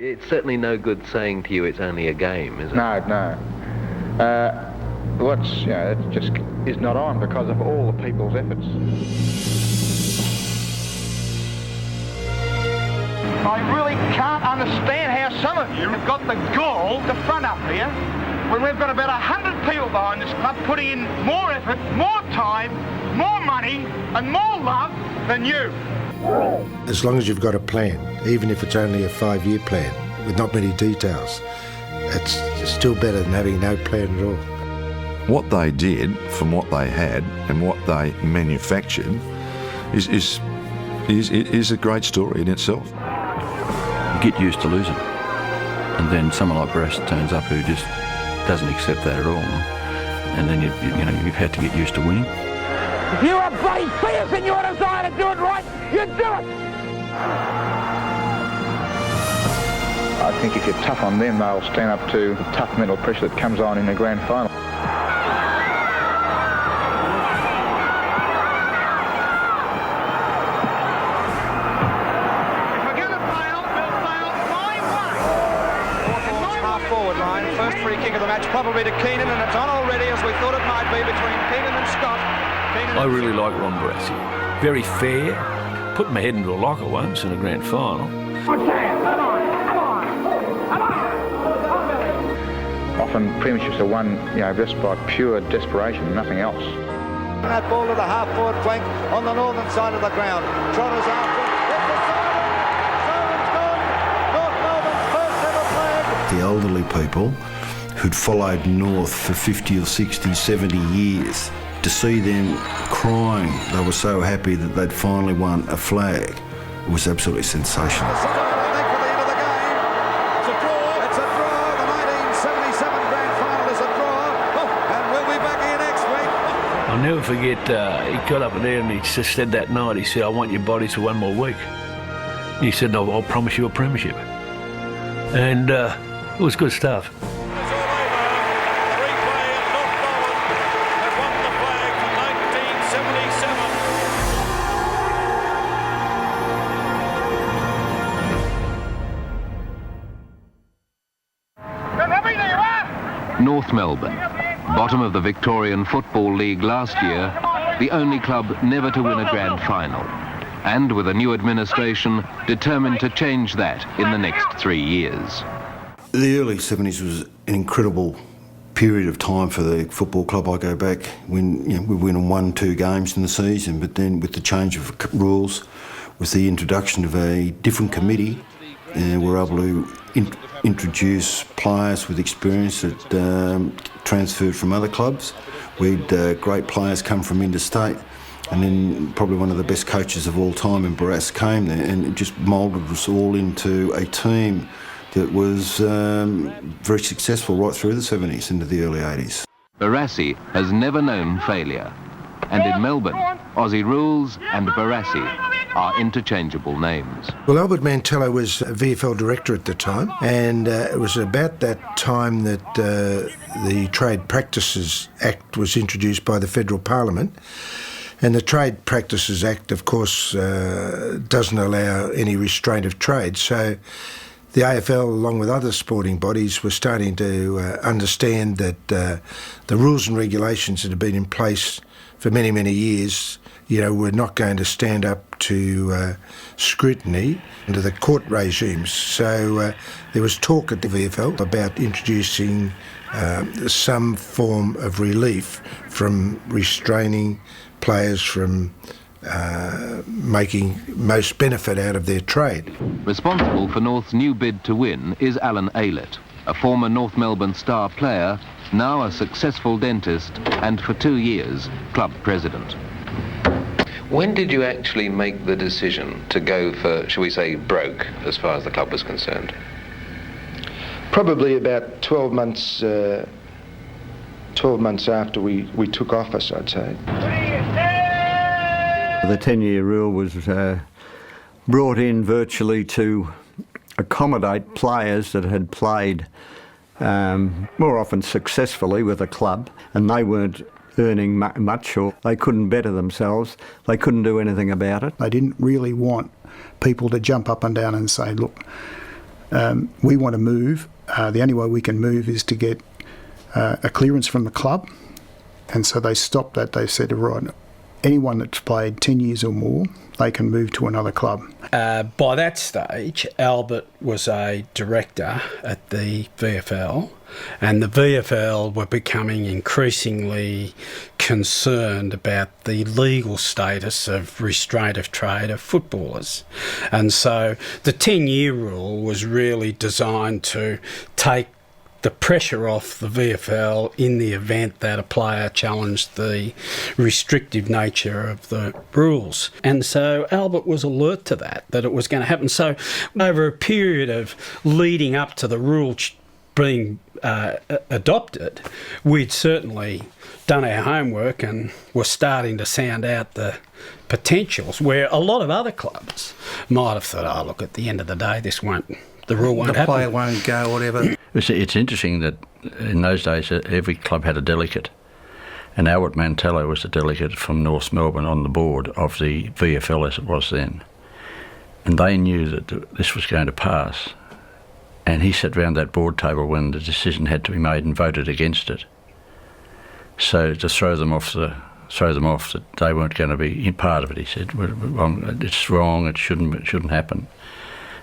It's certainly no good saying to you it's only a game, is it? No. It just is not on because of all the people's efforts. I really can't understand how some of you have got the gall to front up here when we've got about 100 people behind this club putting in more effort, more time, more money and more love than you. As long as you've got a plan, even if it's only a 5-year plan with not many details, it's still better than having no plan at all. What they did from what they had and what they manufactured is a great story in itself. You get used to losing, and then someone like Barassi turns up who just doesn't accept that at all, and then you've had to get used to winning. If you are bloody fierce in your desire to do it right, you do it! I think if you're tough on them, they'll stand up to the tough mental pressure that comes on in the grand final. Probably to Keenan, and it's on already as we thought it might be between Keenan and Scott. I really like Ron Barassi. Very fair. Put my head into a locker once in a grand final. Often premierships are won, just by pure desperation, nothing else. That ball to the half-forward flank on the northern side of the ground. Trotters after. The elderly people who'd followed north for 50 or 60, 70 years, to see them crying, they were so happy that they'd finally won a flag. It was absolutely sensational. I'll never forget, he got up there and he just said that night, he said, I want your bodies for one more week. And he said, no, I'll promise you a premiership. And it was good stuff. North Melbourne, bottom of the Victorian Football League last year, the only club never to win a grand final, and with a new administration determined to change that in the next 3 years. The early 70s was an incredible period of time for the football club. I go back when we went and won 2 games in the season, but then with the change of rules, with the introduction of a different committee, we're able to introduce players with experience that transferred from other clubs. We had great players come from interstate, and then probably one of the best coaches of all time in Barassi came there, and it just moulded us all into a team that was very successful right through the 70s into the early 80s. Barassi has never known failure, and in Melbourne, Aussie Rules and Barassi are interchangeable names. Well, Albert Mantello was a VFL director at the time, and it was about that time that the Trade Practices Act was introduced by the Federal Parliament. And the Trade Practices Act, of course, doesn't allow any restraint of trade. So the AFL, along with other sporting bodies, were starting to understand that the rules and regulations that had been in place for many, many years, were not going to stand up to scrutiny under the court regimes. So there was talk at the VFL about introducing some form of relief from restraining players from making most benefit out of their trade. Responsible for North's new bid to win is Alan Aylett, a former North Melbourne star player, now a successful dentist and for 2 years club president. When did you actually make the decision to go for, shall we say, broke as far as the club was concerned? Probably about 12 months after we took office, I'd say. The 10-year rule was brought in virtually to accommodate players that had played more often successfully with a club, and they weren't earning much, or they couldn't better themselves. They couldn't do anything about it. They didn't really want people to jump up and down and say, look, We want to move. The only way we can move is to get a clearance from the club. And so they stopped that. They said, right, anyone that's played 10 years or more, they can move to another club. By that stage, Albert was a director at the VFL, and the VFL were becoming increasingly concerned about the legal status of restraint of trade of footballers. And so the 10-year rule was really designed to take the pressure off the VFL in the event that a player challenged the restrictive nature of the rules. And so Albert was alert to that it was going to happen. So over a period of leading up to the rule being adopted, we'd certainly done our homework and were starting to sound out the potentials, where a lot of other clubs might have thought, oh, look, at the end of the day, the rule won't happen. The player won't go, whatever. It's interesting that in those days every club had a delegate, and Albert Mantello was the delegate from North Melbourne on the board of the VFL as it was then. And they knew that this was going to pass, and he sat round that board table when the decision had to be made and voted against it. So to throw them off that they weren't going to be part of it, he said, it's wrong, it shouldn't happen,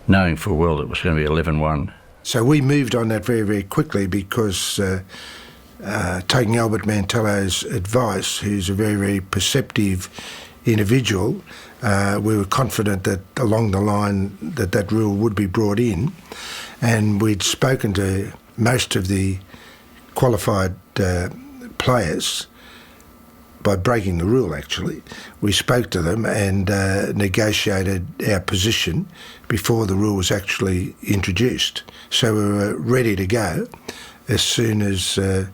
knowing full well it was going to be 11-1. So we moved on that very, very quickly because taking Albert Mantello's advice, who's a very, very perceptive individual, we were confident that along the line that rule would be brought in, and we'd spoken to most of the qualified players by breaking the rule, actually. We spoke to them and negotiated our position before the rule was actually introduced. So we were ready to go as soon as the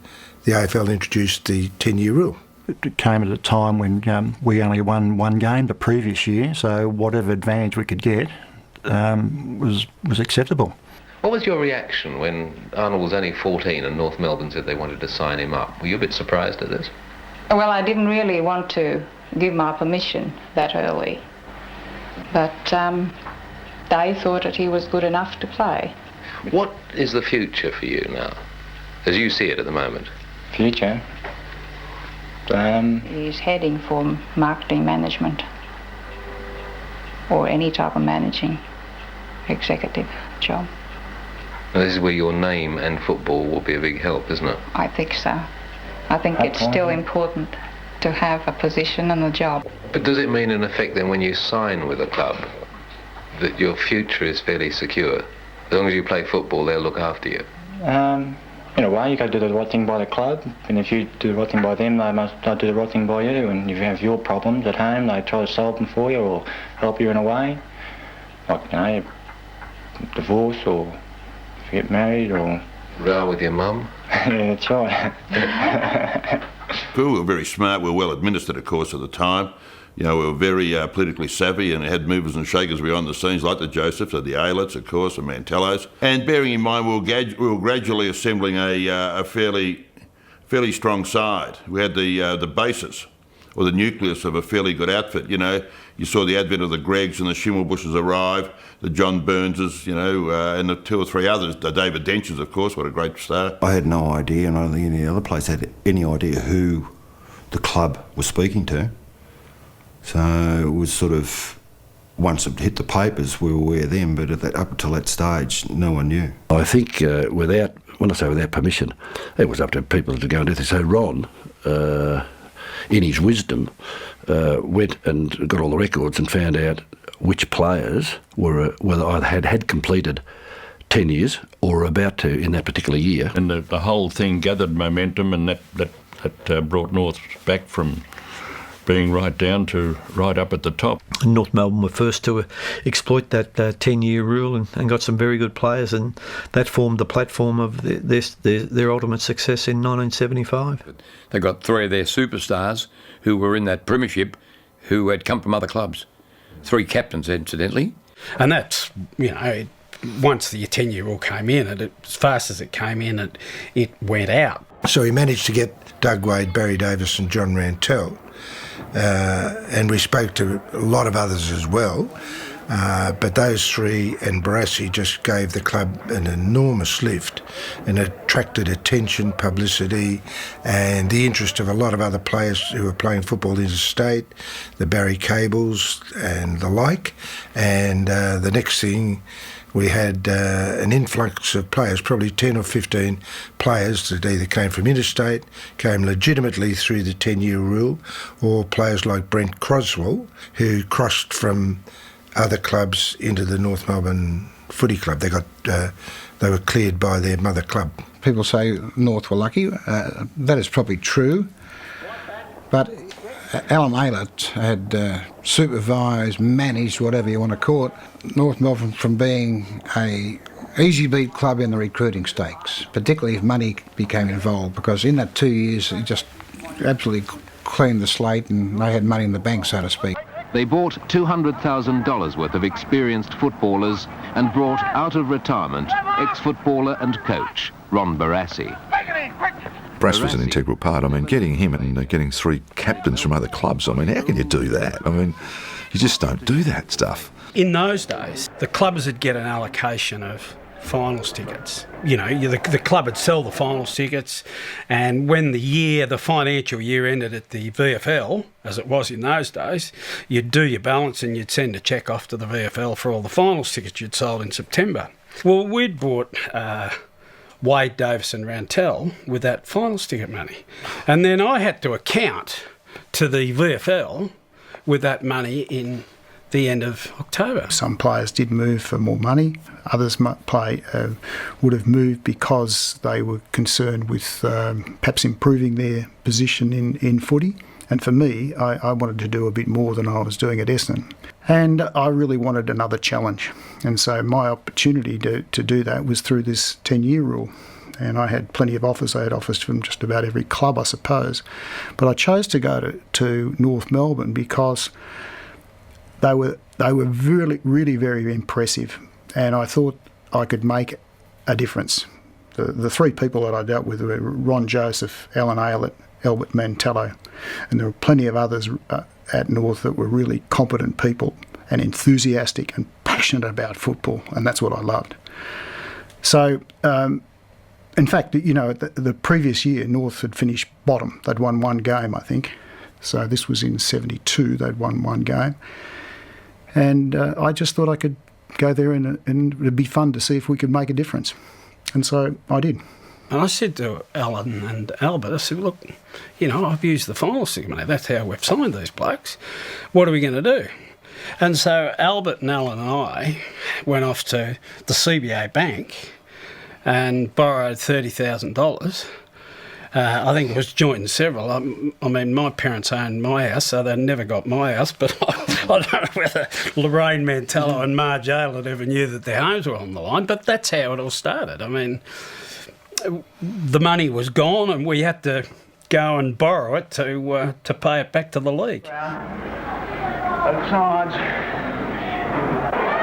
AFL introduced the 10-year rule. It came at a time when we only won one game the previous year, so whatever advantage we could get was acceptable. What was your reaction when Arnold was only 14 and North Melbourne said they wanted to sign him up? Were you a bit surprised at this? Well, I didn't really want to give my permission that early, but they thought that he was good enough to play. What is the future for you now, as you see it at the moment? Future? He's heading for marketing management or any type of managing executive job. Now, this is where your name and football will be a big help, isn't it? I think so. I think it's still important to have a position and a job. But does it mean, in effect, then, when you sign with a club, that your future is fairly secure? As long as you play football, they'll look after you? In a way, you got to do the right thing by the club, and if you do the right thing by them, they must do the right thing by you. And if you have your problems at home, they try to solve them for you or help you in a way. Like, divorce, or if you get married, or... Row with your mum? Yeah, that's right. We were very smart. We were well administered, of course, at the time. You know, we were very politically savvy and had movers and shakers behind the scenes, like the Josephs, the Aylets, of course, the Mantellos. And bearing in mind, we were gradually assembling a fairly strong side. We had the basis, or the nucleus of a fairly good outfit. You know, you saw the advent of the Greggs and the Schimmelbushes arrive, the John Burnses, you know, and the two or three others. The David Denchers, of course, what a great star. I had no idea, and I don't think any other place had any idea who the club was speaking to. So it was sort of, once it hit the papers, we were aware then, but up until that stage, no one knew. I think when I say without permission, it was up to people to go and do this. So Ron, in his wisdom, went and got all the records and found out which players were either had completed 10 years or about to in that particular year. And the whole thing gathered momentum, and that brought North back from being right down to right up at the top. North Melbourne were first to exploit that 10-year rule and got some very good players, and that formed the platform of their ultimate success in 1975. They got three of their superstars who were in that premiership who had come from other clubs. Three captains, incidentally. And that's, once the 10-year rule came in, as fast as it came in, it went out. So he managed to get Doug Wade, Barry Davis and John Rantell. And we spoke to a lot of others as well. But those three and Barassi just gave the club an enormous lift and attracted attention, publicity and the interest of a lot of other players who were playing football interstate, the Barry Cables and the like. And the next thing, we had an influx of players, probably 10 or 15 players that either came from interstate, came legitimately through the 10-year rule, or players like Brent Croswell, who crossed from other clubs into the North Melbourne Footy Club. They were cleared by their mother club. People say North were lucky. That is probably true. But Alan Aylett had supervised, managed, whatever you want to call it, North Melbourne from being a easy beat club in the recruiting stakes, particularly if money became involved, because in that 2 years he just absolutely cleaned the slate and they had money in the bank, so to speak. They bought $200,000 worth of experienced footballers and brought out of retirement ex-footballer and coach Ron Barassi. Brass was an integral part. I mean, getting him and getting three captains from other clubs, I mean, how can you do that? I mean, you just don't do that stuff. In those days, the clubs would get an allocation of finals tickets. You know, the club would sell the finals tickets, and when the financial year ended at the VFL, as it was in those days, you'd do your balance and you'd send a cheque off to the VFL for all the finals tickets you'd sold in September. Well, we'd bought Wade, Davis and Rantel with that finals ticket money. And then I had to account to the VFL with that money in the end of October. Some players did move for more money. Others would have moved because they were concerned with perhaps improving their position in footy. And for me, I wanted to do a bit more than I was doing at Essendon. And I really wanted another challenge. And so my opportunity to do that was through this 10-year rule. And I had plenty of offers. I had offers from just about every club, I suppose. But I chose to go to North Melbourne because they were really, really very impressive. And I thought I could make a difference. The three people that I dealt with were Ron Joseph, Alan Aylett, Albert Mantello, and there were plenty of others at North that were really competent people and enthusiastic and passionate about football, and that's what I loved. So, in fact, you know, the previous year, North had finished bottom. They'd won one game, I think. So this was in 72, they'd won one game. And I just thought I could go there and it'd be fun to see if we could make a difference. And so I did. And I said to Alan and Albert, I said, look, you know, I've used the final money. That's how we've signed these blokes. What are we going to do? And so Albert and Alan and I went off to the CBA Bank and borrowed $30,000. I think it was joint and several. I mean, my parents owned my house, so they never got my house, but I don't know whether Lorraine Mantello and Marge Aylett ever knew that their homes were on the line, but that's how it all started. I mean, the money was gone and we had to go and borrow it to pay it back to the league.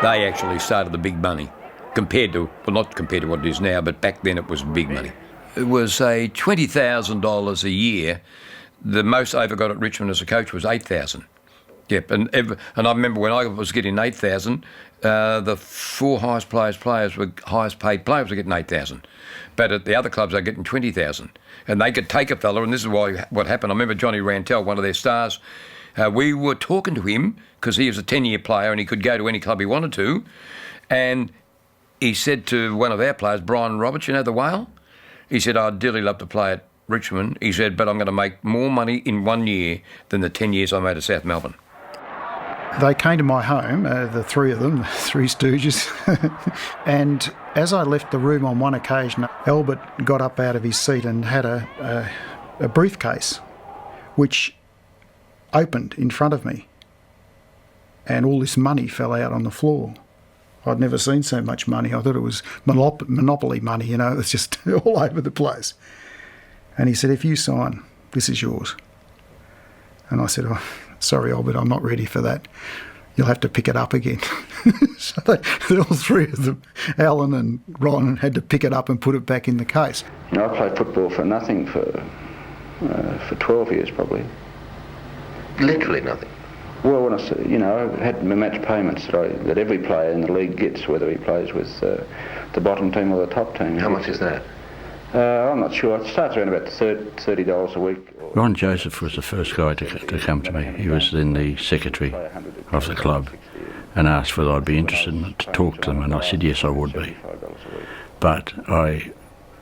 They actually started the big money, not compared to what it is now, but back then it was big money. It was $20,000 a year. The most I ever got at Richmond as a coach was $8,000. Yep, and I remember when I was getting $8,000, the four highest paid players were getting $8,000. But at the other clubs, they're getting $20,000. And they could take a fella, and this is what happened. I remember Johnny Rantel, one of their stars, we were talking to him because he was a 10-year player and he could go to any club he wanted to. And he said to one of our players, Brian Roberts, you know, the whale? He said, I'd dearly love to play at Richmond. He said, but I'm going to make more money in 1 year than the 10 years I made at South Melbourne. They came to my home, the three of them, the Three Stooges, and as I left the room on one occasion, Albert got up out of his seat and had a briefcase which opened in front of me, and all this money fell out on the floor. I'd never seen so much money. I thought it was monopoly money, you know, it was just all over the place. And he said, if you sign, this is yours. And I said, oh, sorry, Albert, I'm not ready for that. You'll have to pick it up again. So all three of them, Alan and Ron, had to pick it up and put it back in the case. You know, I played football for nothing for 12 years probably. Literally nothing? Well, when I had match payments that every player in the league gets, whether he plays with the bottom team or the top team. How much is that? I'm not sure. It starts around about $30 a week. Ron Joseph was the first guy to come to me. He was then the secretary of the club and asked whether I'd be interested to talk to them, and I said yes, I would be. But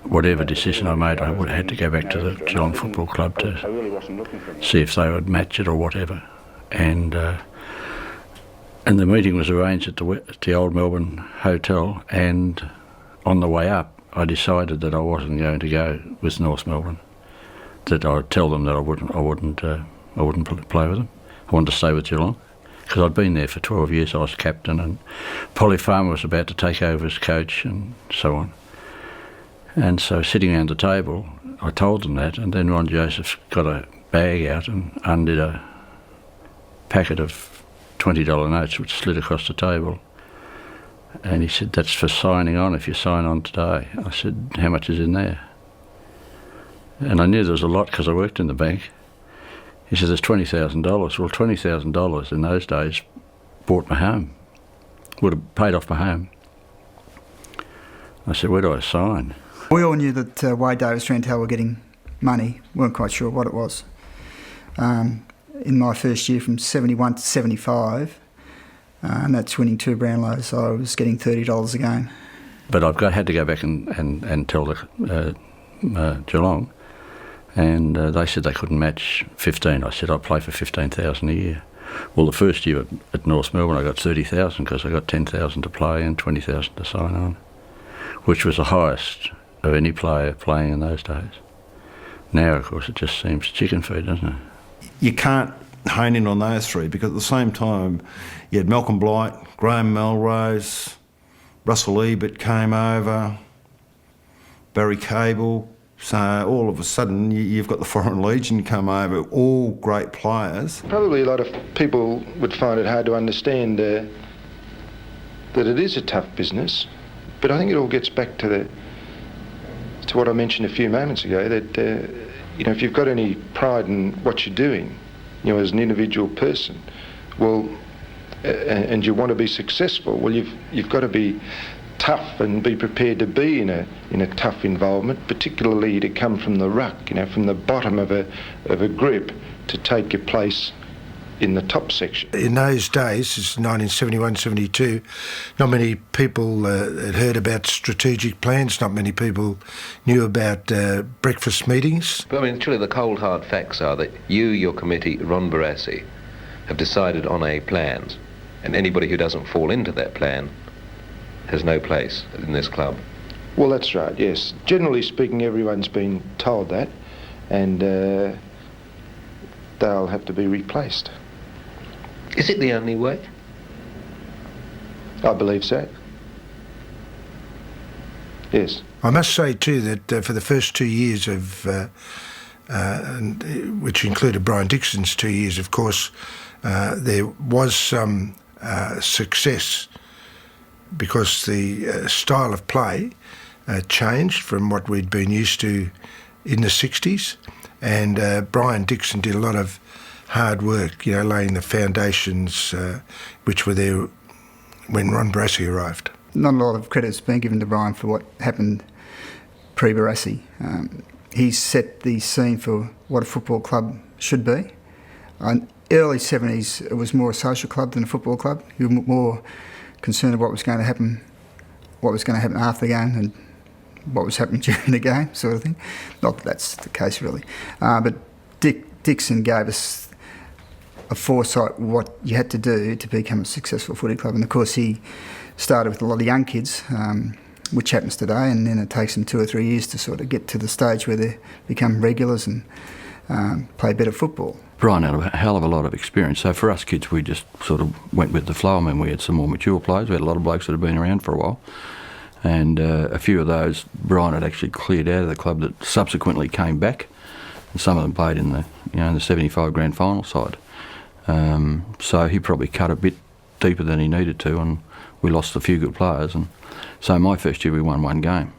whatever decision I made, I would have had to go back to the Geelong Football Club to see if they would match it or whatever. And the meeting was arranged at the old Melbourne Hotel, and on the way up I decided that I wasn't going to go with North Melbourne, that I would tell them that I wouldn't play with them. I wanted to stay with Geelong because I'd been there for 12 years. I was captain, and Polly Farmer was about to take over as coach and so on. And so sitting around the table, I told them that, and then Ron Joseph got a bag out and undid a packet of $20 notes which slid across the table, and he said, "That's for signing on if you sign on today." I said, "How much is in there?" And I knew there was a lot because I worked in the bank. He said, "There's $20,000. Well, $20,000 in those days bought my home, would have paid off my home. I said, "Where do I sign?" We all knew that Wade Davis, Trentell were getting money. Weren't quite sure what it was. In my first year, from 71 to 75, and that's winning 2 Brownlows, I was getting $30 a game. But had to go back and tell the Geelong, and they said they couldn't match 15. I said I'd play for 15,000 a year. Well, the first year at North Melbourne, I got 30,000 because I got 10,000 to play and 20,000 to sign on, which was the highest of any player playing in those days. Now, of course, it just seems chicken feed, doesn't it? You can't hone in on those three because at the same time you had Malcolm Blight, Graham Melrose, Russell Ebert came over, Barry Cable. So all of a sudden you've got the Foreign Legion come over, all great players. Probably a lot of people would find it hard to understand that it is a tough business, but I think it all gets back to what I mentioned a few moments ago, that if you've got any pride in what you're doing, as an individual person, well, and you want to be successful, well, you've got to be tough and be prepared to be in a tough involvement, particularly to come from the ruck, from the bottom of a group to take your place in the top section. In those days, it's 1971, 72, not many people had heard about strategic plans, not many people knew about breakfast meetings. But I mean, truly the cold hard facts are that you, your committee, Ron Barassi, have decided on a plan, and anybody who doesn't fall into that plan has no place in this club. Well, that's right, yes. Generally speaking, everyone's been told that, and they'll have to be replaced. Is it the only way? I believe so. Yes. I must say too that for the first 2 years of, which included Brian Dixon's 2 years, of course, there was some success because the style of play changed from what we'd been used to in the 60s, and Brian Dixon did a lot of hard work, laying the foundations which were there when Ron Barassi arrived. Not a lot of credit has been given to Brian for what happened pre-Barassi. He set the scene for what a football club should be. In early 70s, it was more a social club than a football club. You were more concerned with what was going to happen after the game and what was happening during the game, sort of thing. Not that that's the case, really. But Dixon gave us a foresight what you had to do to become a successful footy club. And of course he started with a lot of young kids, which happens today, and then it takes them 2 or 3 years to sort of get to the stage where they become regulars and play better football. Brian had a hell of a lot of experience. So for us kids, we just sort of went with the flow. I mean, we had some more mature players. We had a lot of blokes that had been around for a while. And a few of those, Brian had actually cleared out of the club that subsequently came back. And some of them played in the 75 grand final side. So he probably cut a bit deeper than he needed to, and we lost a few good players. And so my first year we won 1 game.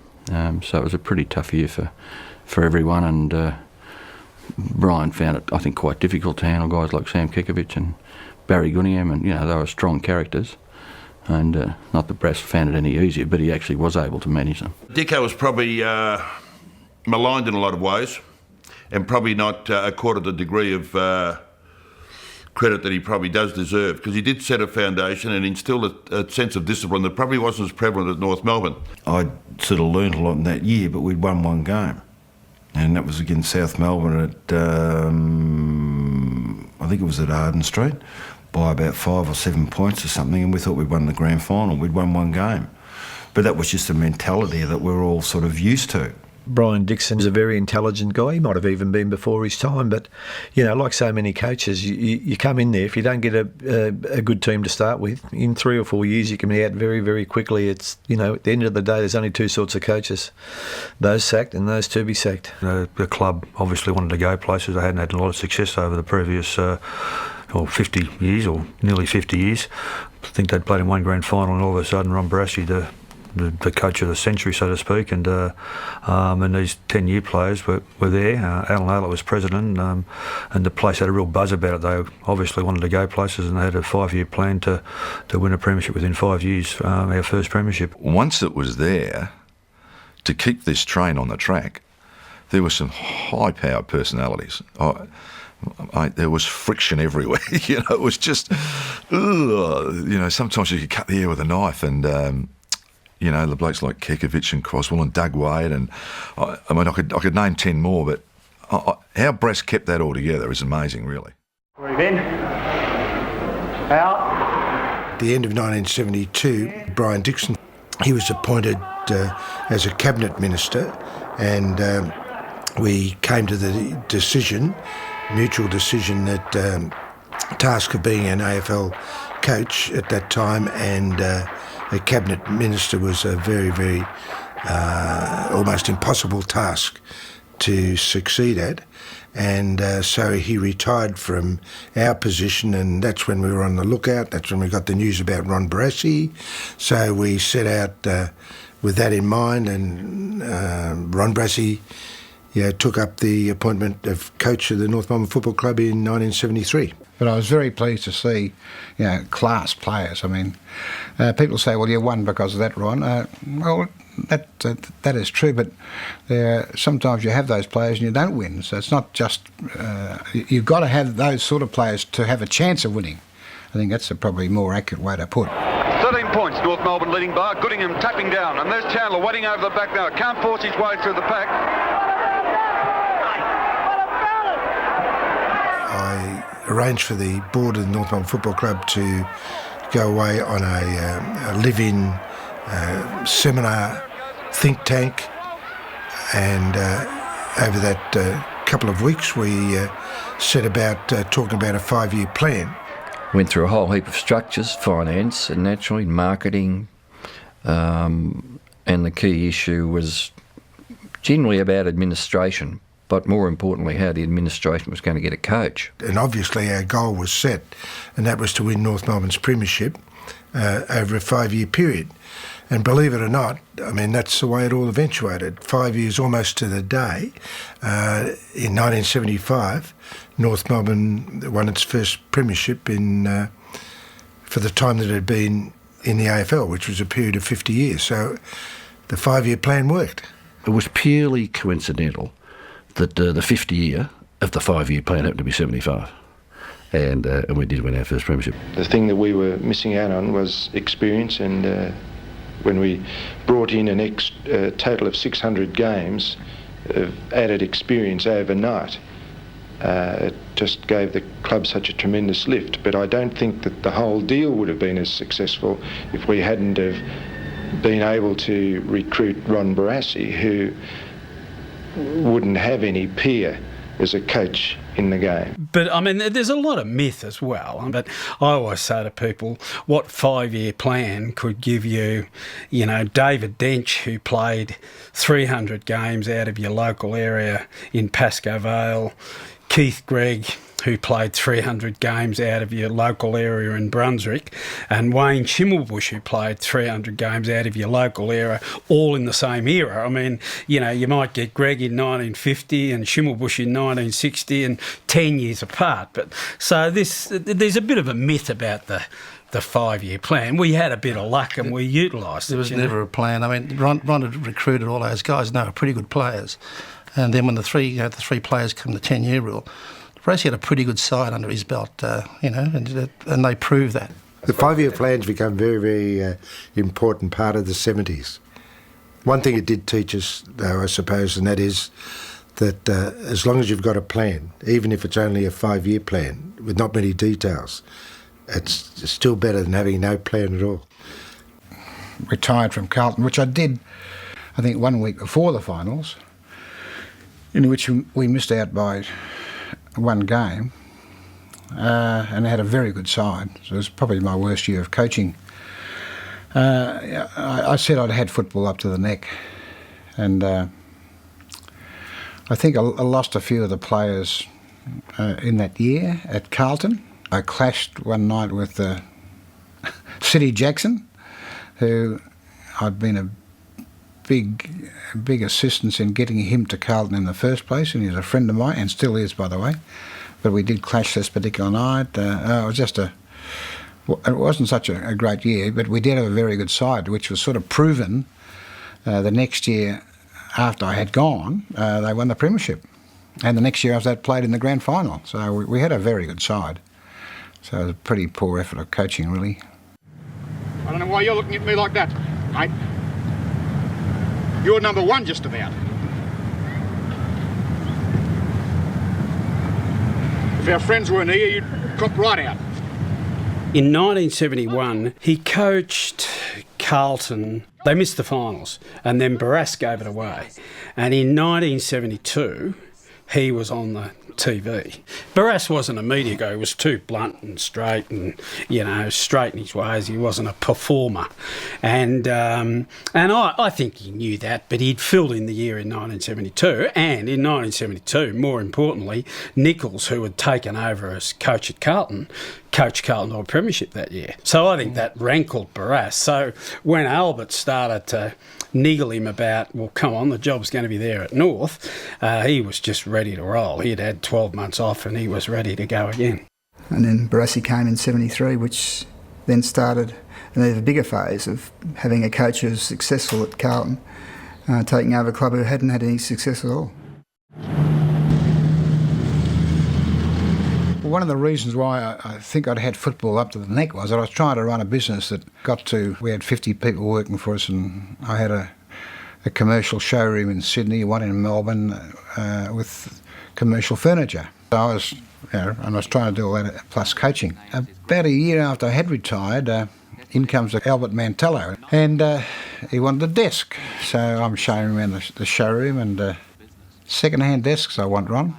So it was a pretty tough year for everyone, and Brian found it, I think, quite difficult to handle guys like Sam Kekovich and Barry Gunningham, and they were strong characters. And not that Brass found it any easier, but he actually was able to manage them. Dicko was probably maligned in a lot of ways, and probably not accorded the degree of credit that he probably does deserve, because he did set a foundation and instilled a sense of discipline that probably wasn't as prevalent at North Melbourne. I sort of learned a lot in that year, but we'd won one game, and that was against South Melbourne at, I think it was at Arden Street, by about 5 or 7 points or something, and we thought we'd won the grand final. We'd won one game. But that was just a mentality that we're all sort of used to. Brian Dixon is a very intelligent guy. He might have even been before his time, but like so many coaches, you come in there, if you don't get a good team to start with, in 3 or 4 years you can be out very, very quickly. It's at the end of the day, there's only two sorts of coaches: those sacked and those to be sacked. The club obviously wanted to go places. They hadn't had a lot of success over the previous 50 years or nearly 50 years. I think they'd played in one grand final, and all of a sudden Ron Barassi, the coach of the century, so to speak, and these 10-year players were there. Alan Aylett was president, and the place had a real buzz about it. They obviously wanted to go places, and they had a 5-year plan to win a premiership within 5 years, our first premiership. Once it was there, to keep this train on the track, there were some high-powered personalities. There was friction everywhere. It was just, sometimes you could cut the air with a knife, and the blokes like Kekovich and Croswell and Doug Wade, and I could name 10 more, but how Brass kept that all together is amazing, really. Breathe in. Out. At the end of 1972, Brian Dixon, he was appointed as a cabinet minister, and we came to the mutual decision that task of being an AFL coach at that time and a cabinet minister was a very, very almost impossible task to succeed at. And so he retired from our position, and that's when we were on the lookout. That's when we got the news about Ron Barassi. So we set out with that in mind, and Ron Barassi took up the appointment of coach of the North Melbourne Football Club in 1973. But I was very pleased to see, class players. I mean, people say, well, you won because of that, Ron. Well, that is true, but sometimes you have those players and you don't win. So it's not just... you've got to have those sort of players to have a chance of winning. I think that's a probably more accurate way to put it. 13 points, North Melbourne leading by. Goodingham tapping down, and there's Chandler wetting over the back now. Can't force his way through the pack. I arranged for the board of the North Melbourne Football Club to go away on a live-in seminar think tank, and over that couple of weeks we set about talking about a 5-year plan. Went through a whole heap of structures, finance and naturally marketing, and the key issue was generally about administration, but more importantly how the administration was going to get a coach. And obviously our goal was set, and that was to win North Melbourne's premiership over a 5-year period. And believe it or not, I mean, that's the way it all eventuated. 5 years almost to the day, in 1975, North Melbourne won its first premiership for the time that it had been in the AFL, which was a period of 50 years. So the 5-year plan worked. It was purely coincidental that the 50 year of the 5-year plan happened to be 75. And we did win our first premiership. The thing that we were missing out on was experience, and when we brought in a total of 600 games of added experience overnight, it just gave the club such a tremendous lift. But I don't think that the whole deal would have been as successful if we hadn't have been able to recruit Ron Barassi, who wouldn't have any peer as a coach in the game. But, I mean, there's a lot of myth as well. But I always say to people, what 5-year plan could give you, David Dench, who played 300 games out of your local area in Pascoe Vale, Keith Gregg, who played 300 games out of your local area in Brunswick, and Wayne Schimmelbusch, who played 300 games out of your local area, all in the same era. I mean, you know, you might get Gregg in 1950 and Schimmelbusch in 1960 and 10 years apart. But so there's a bit of a myth about the 5-year plan. We had a bit of luck and we utilised it. There was never a plan. I mean, Ron had recruited all those guys, and they were pretty good players. And then when the three players come to 10-year rule, Barassi had a pretty good side under his belt, and they proved that. The 5-year plans become very, very important part of the 70s. One thing it did teach us, though, I suppose, and that is that as long as you've got a plan, even if it's only a 5-year plan with not many details, it's still better than having no plan at all. Retired from Carlton, which I did, I think, 1 week before the finals, in which we missed out by 1 game, and had a very good side. So it was probably my worst year of coaching. I said I'd had football up to the neck, and I think I lost a few of the players in that year at Carlton. I clashed one night with City Jackson, who I'd been a big assistance in getting him to Carlton in the first place, and he's a friend of mine, and still is, by the way. But we did clash this particular night. It wasn't such a great year, but we did have a very good side, which was sort of proven the next year after I had gone. They won the premiership, and the next year after that played in the grand final. So we had a very good side. So it was a pretty poor effort of coaching, really. I don't know why you're looking at me like that, mate. You're number 1 just about. If our friends weren't here, you'd cop right out. In 1971, he coached Carlton. They missed the finals, and then Barassi gave it away. And in 1972, he was on the TV. Barassi wasn't a media guy. He was too blunt and straight and, straight in his ways. He wasn't a performer. And I think he knew that, but he'd filled in the year in 1972. And in 1972, more importantly, Nichols, who had taken over as coach at Carlton, coached Carlton to a premiership that year. So I think that rankled Barassi. So when Albert started to niggle him about, well, come on, the job's going to be there at North, he was just ready to roll. He had 12 months off and he was ready to go again. And then Barassi came in 73, which then started an bigger phase of having a coach who was successful at Carlton, taking over a club who hadn't had any success at all. One of the reasons why I think I'd had football up to the neck was that I was trying to run a business that we had 50 people working for us, and I had a commercial showroom in Sydney, one in Melbourne, with commercial furniture. So I was trying to do all that plus coaching. About a year after I had retired, in comes Albert Mantello, and he wanted a desk. So I'm showing him around the showroom, and second-hand desks I want, Ron.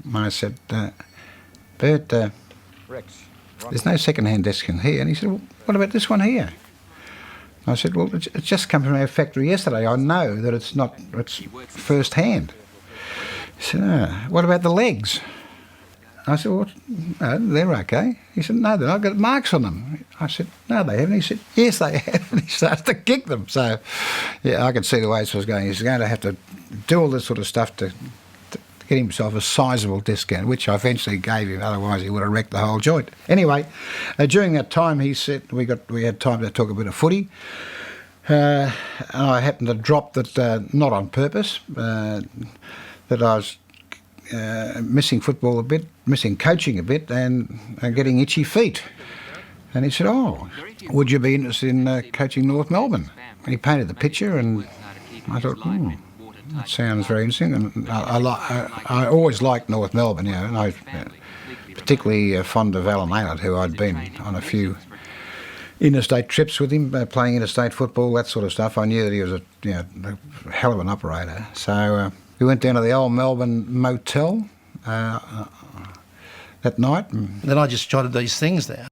And I said, Bert, there's no second-hand desk in here. And he said, well, what about this one here? I said, well, it's just come from our factory yesterday. I know that it's first-hand. He said, what about the legs? I said, well, no, they're okay. He said, no, I've got marks on them. I said, no, they haven't. He said, yes, they have. And he started to kick them. So, yeah, I could see the way this was going. He's going to have to do all this sort of stuff to get himself a sizable discount, which I eventually gave him, otherwise he would have wrecked the whole joint. Anyway, during that time, he said we had time to talk a bit of footy. And I happened to drop that, not on purpose, that I was missing football a bit, missing coaching a bit, and getting itchy feet. And he said, oh, would you be interested in coaching North Melbourne? And he painted the picture, and I thought, that sounds very interesting. And I always liked North Melbourne, and I was particularly fond of Alan Aylett, who I'd been on a few interstate trips with him, playing interstate football, that sort of stuff. I knew that he was a hell of an operator. So we went down to the old Melbourne motel that night. And then I just jotted these things down.